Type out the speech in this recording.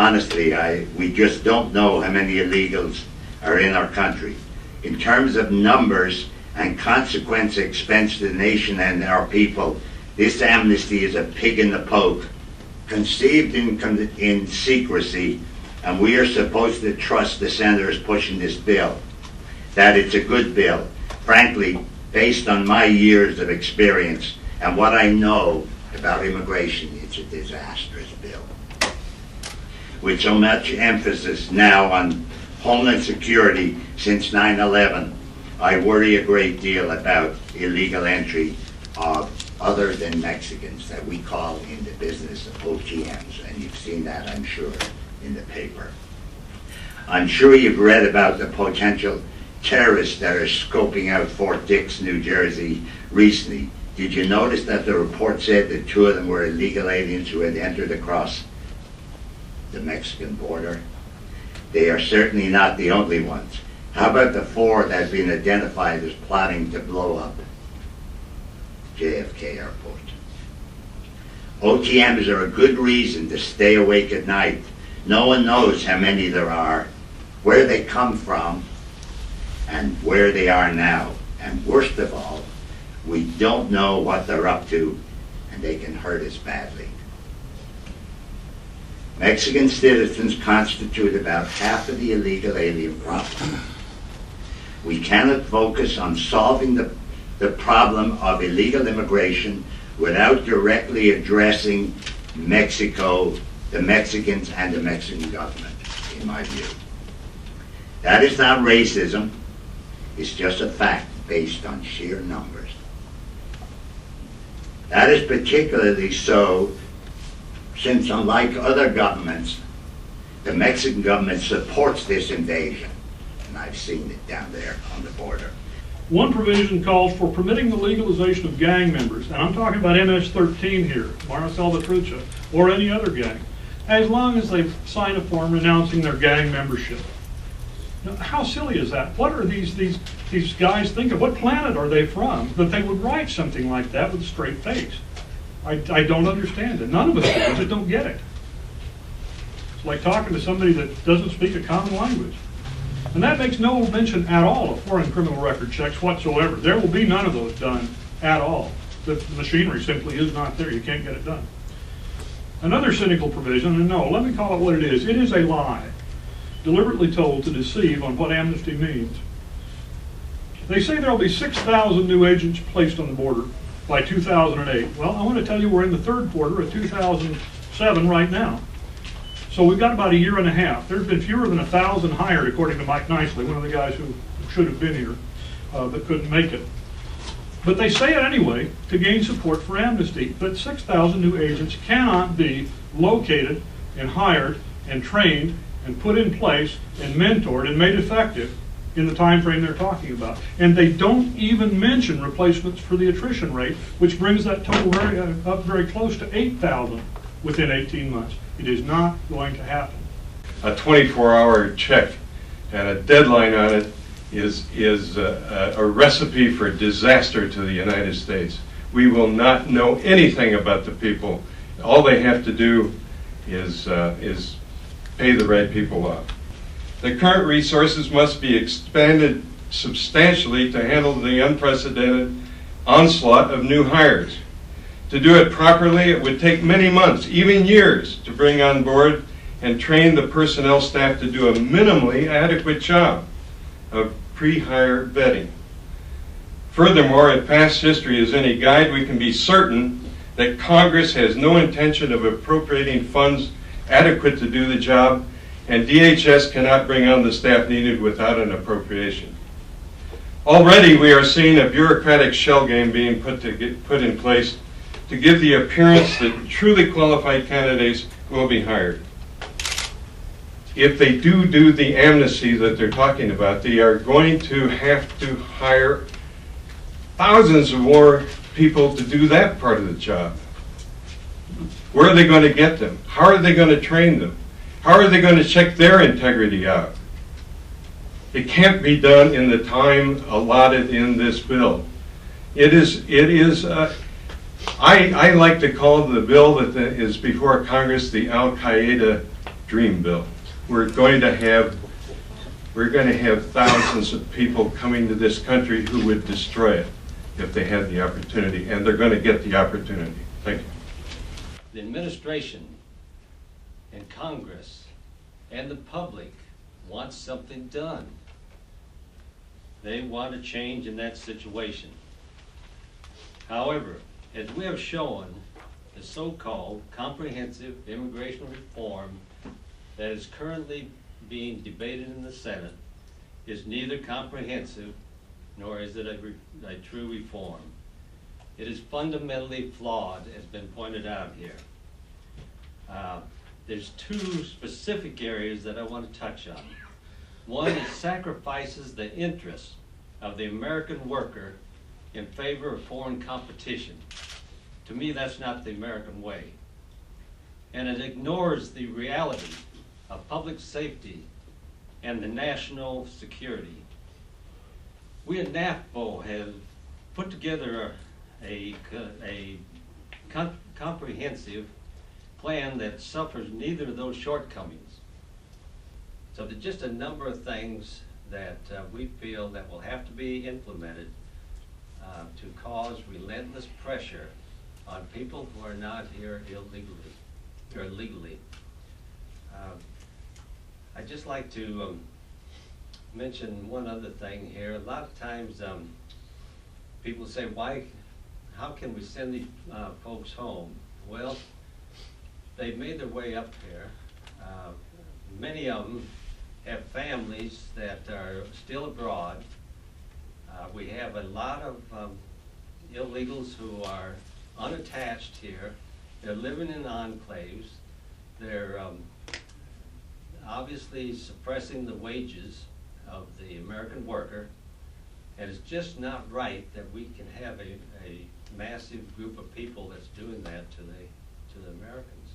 honestly, we just don't know how many illegals are in our country. In terms of numbers and consequence expense to the nation and our people, this amnesty is a pig in the poke, conceived in secrecy, and we are supposed to trust the senators pushing this bill, that it's a good bill. Frankly, based on my years of experience and what I know about immigration, it's a disastrous bill. With so much emphasis now on homeland security since 9/11, I worry a great deal about illegal entry of other than Mexicans that we call in the business of OTMs, and you've seen that, I'm sure, in the paper. I'm sure you've read about the potential terrorists that are scoping out Fort Dix, New Jersey recently. Did you notice that the report said that 2 of them were illegal aliens who had entered across the Mexican border? They are certainly not the only ones. How about the 4 that have been identified as plotting to blow up JFK Airport? OTMs are a good reason to stay awake at night. No one knows how many there are, where they come from, and where they are now. And worst of all, we don't know what they're up to, and they can hurt us badly. Mexican citizens constitute about half of the illegal alien problem. We cannot focus on solving the problem of illegal immigration without directly addressing Mexico, the Mexicans, and the Mexican government, in my view. That is not racism. It's just a fact based on sheer numbers. That is particularly so since, unlike other governments, the Mexican government supports this invasion. And I've seen it down there on the border. One provision calls for permitting the legalization of gang members, and I'm talking about MS-13 here, Mara Salvatrucha, or any other gang, as long as they sign a form renouncing their gang membership. Now, how silly is that? What are these guys thinking? What planet are they from that they would write something like that with a straight face? I don't understand it. None of us do. I just don't get it. It's like talking to somebody that doesn't speak a common language. And that makes no mention at all of foreign criminal record checks whatsoever. There will be none of those done at all. The machinery simply is not there. You can't get it done. Another cynical provision, and no, let me call it what it is. It is a lie, deliberately told to deceive on what amnesty means. They say there will be 6,000 new agents placed on the border by 2008. Well, I want to tell you we're in the third quarter of 2007 right now. So we've got about a year and a half. There's been fewer than 1,000 hired, according to Mike Nicely, one of the guys who should have been here, but couldn't make it. But they say it anyway to gain support for amnesty. But 6,000 new agents cannot be located and hired and trained and put in place and mentored and made effective in the time frame they're talking about. And they don't even mention replacements for the attrition rate, which brings that total up very close to 8,000 within 18 months. It is not going to happen. A 24-hour check and a deadline on it is a recipe for disaster to the United States. We will not know anything about the people. All they have to do is pay the right people off. The current resources must be expanded substantially to handle the unprecedented onslaught of new hires. To do it properly, it would take many months, even years, to bring on board and train the personnel staff to do a minimally adequate job of pre-hire vetting. Furthermore, if past history is any guide, we can be certain that Congress has no intention of appropriating funds adequate to do the job, and DHS cannot bring on the staff needed without an appropriation. Already we are seeing a bureaucratic shell game being put in place to give the appearance that truly qualified candidates will be hired. If they do the amnesty that they're talking about, they are going to have to hire thousands of more people to do that part of the job. Where are they going to get them? How are they going to train them? How are they going to check their integrity out? It can't be done in the time allotted in this bill. I like to call the bill that is before Congress the Al-Qaeda dream bill. We're going to have thousands of people coming to this country who would destroy it if they had the opportunity, and they're going to get the opportunity. Thank you. The administration and Congress and the public want something done. They want a change in that situation. However, as we have shown, the so-called comprehensive immigration reform that is currently being debated in the Senate is neither comprehensive nor is it a true reform. It is fundamentally flawed, as has been pointed out here. There's two specific areas that I want to touch on. One is sacrifices the interests of the American worker in favor of foreign competition. To me, that's not the American way. And it ignores the reality of public safety and the national security. We at NAFBO have put together a comprehensive plan that suffers neither of those shortcomings. So there's just a number of things that we feel that will have to be implemented to cause relentless pressure on people who are not here illegally or legally. I'd just like to mention one other thing here. A lot of times people say, how can we send these folks home? Well, they've made their way up here. Many of them have families that are still abroad. We have a lot of illegals who are unattached here. They're living in enclaves. They're obviously suppressing the wages of the American worker, and it's just not right that we can have a massive group of people that's doing that to the Americans.